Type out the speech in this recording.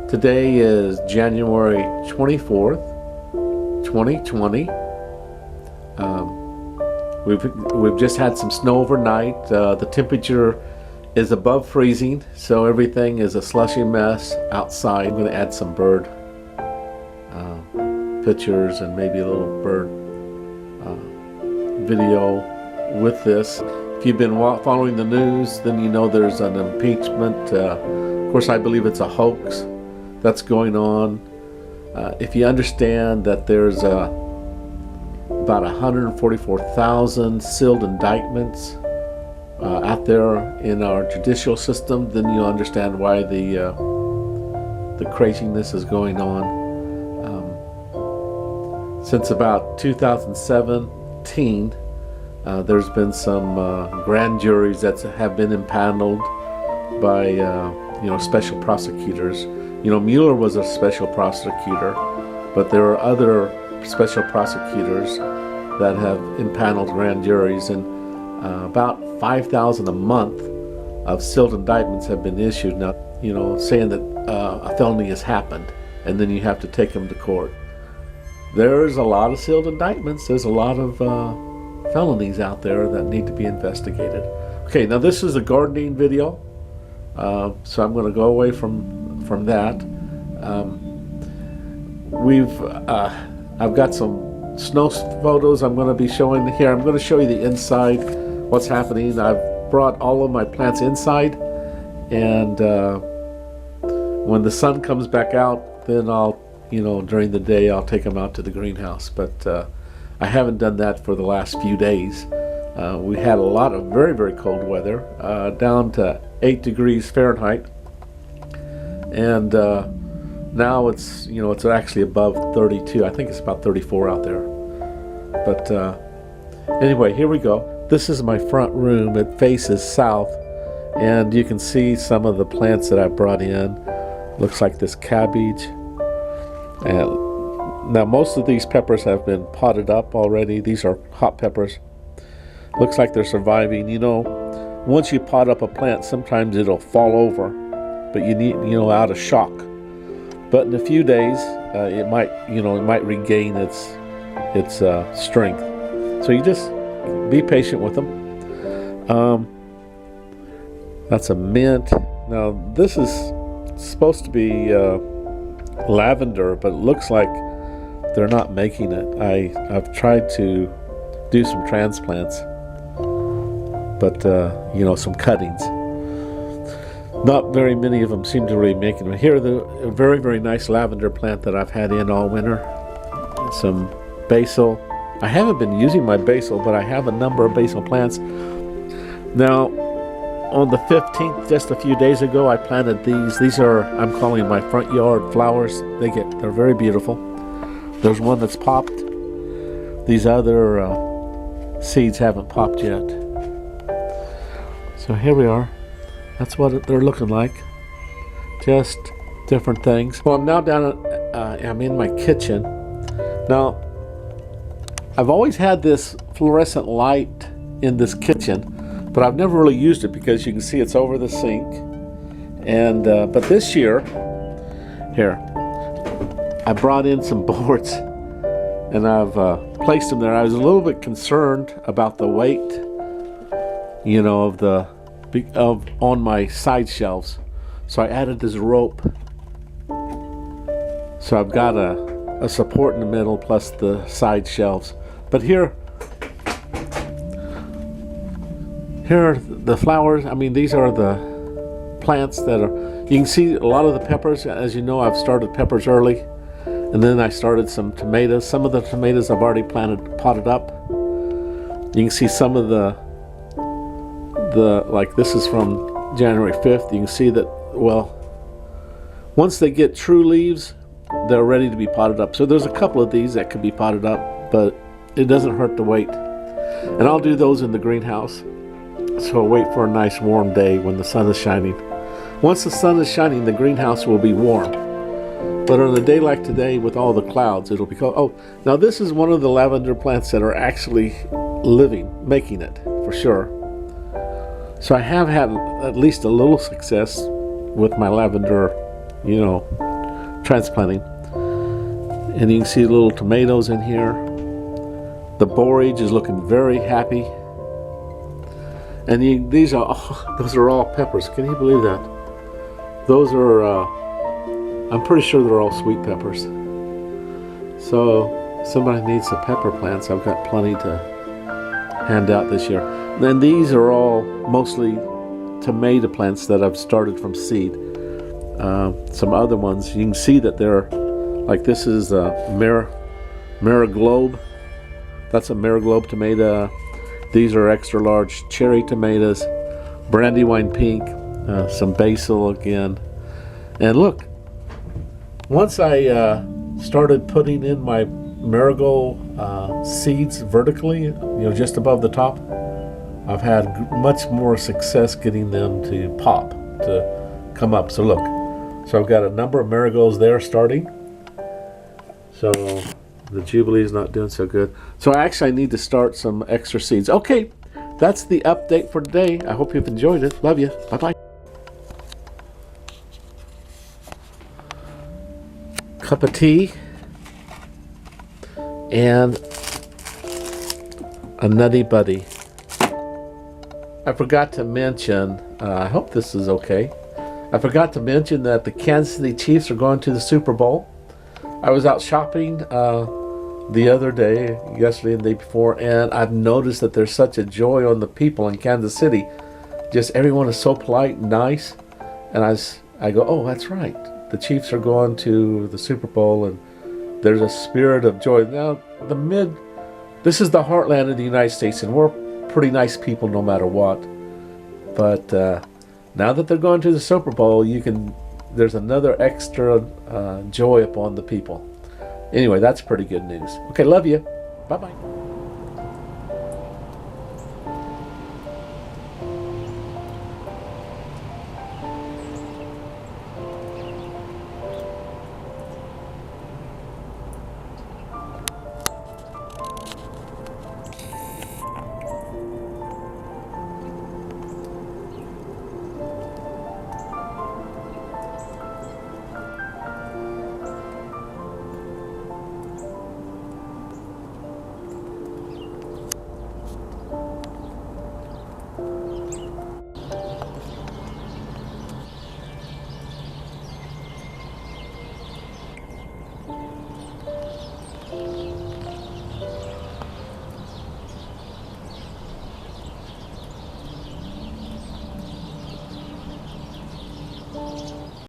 Today is January 24th, 2020. We've just had some snow overnight. The temperature is above freezing, so everything is a slushy mess outside. I'm going to add some bird pictures and maybe a little bird video with this. If you've been following the news, then you know there's an impeachment. Of course, I believe it's a hoax that's going on. If you understand that there's about 144,000 sealed indictments out there in our judicial system, then you understand why the craziness is going on. Since about 2017, there's been some grand juries that have been impaneled by special prosecutors. Mueller was a special prosecutor, but there are other special prosecutors that have impaneled grand juries, and about 5,000 a month of sealed indictments have been issued now, saying that a felony has happened, and then you have to take them to court. There's a lot of sealed indictments. There's a lot of felonies out there that need to be investigated. Okay, now this is a gardening video, so I'm going to go away from that. I've got some snow photos I'm going to be showing here. I'm going to show you the inside, what's happening. I've brought all of my plants inside, and when the sun comes back out, then I'll, during the day, I'll take them out to the greenhouse. But I haven't done that for the last few days. We had a lot of very, very cold weather, down to 8 degrees Fahrenheit. And now it's it's actually above 32. I think it's about 34 out there. But anyway, here we go. This is my front room. It faces south, and you can see some of the plants that I brought in. Looks like this cabbage. And now most of these peppers have been potted up already. These are hot peppers. Looks like they're surviving. Once you pot up a plant, sometimes it'll fall over, but you need, out of shock. But in a few days, it might regain its strength. So you just be patient with them. That's a mint. Now this is supposed to be lavender, but it looks like they're not making it. I've tried to do some transplants, but some cuttings. Not very many of them seem to really make it. Here, a very, very nice lavender plant that I've had in all winter. Some basil. I haven't been using my basil, but I have a number of basil plants. Now, on the 15th, just a few days ago, I planted these. These are, I'm calling my front yard flowers. They're very beautiful. There's one that's popped. These other seeds haven't popped yet. So here we are. That's what they're looking like. Just different things. Well, I'm now I'm in my kitchen. Now, I've always had this fluorescent light in this kitchen, but I've never really used it because you can see it's over the sink. And but this year, here, I brought in some boards, and I've placed them there. I was a little bit concerned about the weight, on my side shelves, so I added this rope. So I've got a support in the middle plus the side shelves. But here are the flowers. I mean, these are the plants that are. You can see a lot of the peppers. As you know, I've started peppers early, and then I started some tomatoes. Some of the tomatoes I've already potted up. You can see some of the like this is from January 5th. You can see that, well, once they get true leaves, they're ready to be potted up. So there's a couple of these that could be potted up, but it doesn't hurt to wait. And I'll do those in the greenhouse. So I'll wait for a nice warm day when the sun is shining. Once the sun is shining, the greenhouse will be warm. But on a day like today with all the clouds, it'll be cold. Oh, now this is one of the lavender plants that are actually making it, for sure. So I have had at least a little success with my lavender, transplanting. And you can see little tomatoes in here. The borage is looking very happy. And these are, those are all peppers. Can you believe that? Those are, I'm pretty sure they're all sweet peppers. So somebody needs some pepper plants. I've got plenty to hand out this year. Then these are all mostly tomato plants that I've started from seed. Some other ones, you can see that they're, like this is a Marigolds. That's a Marigolds tomato. These are extra large cherry tomatoes, brandywine pink, some basil again. And look, once I started putting in my marigold seeds vertically, just above the top, I've had much more success getting them to pop, to come up. So look, so I've got a number of marigolds there starting. So the Jubilee is not doing so good. So actually I need to start some extra seeds. Okay, that's the update for today. I hope you've enjoyed it. Love you. Bye-bye. Cup of tea and a Nutty Buddy. I forgot to mention, I hope this is okay. I forgot to mention that the Kansas City Chiefs are going to the Super Bowl. I was out shopping the other day, yesterday and the day before, and I've noticed that there's such a joy on the people in Kansas City. Just everyone is so polite and nice. And I go, oh, that's right. The Chiefs are going to the Super Bowl, and there's a spirit of joy. Now, this is the heartland of the United States, and we're pretty nice people no matter what. But now that they're going to the Super Bowl, there's another extra joy upon the people. Anyway, that's pretty good news. Okay, love you. Bye-bye.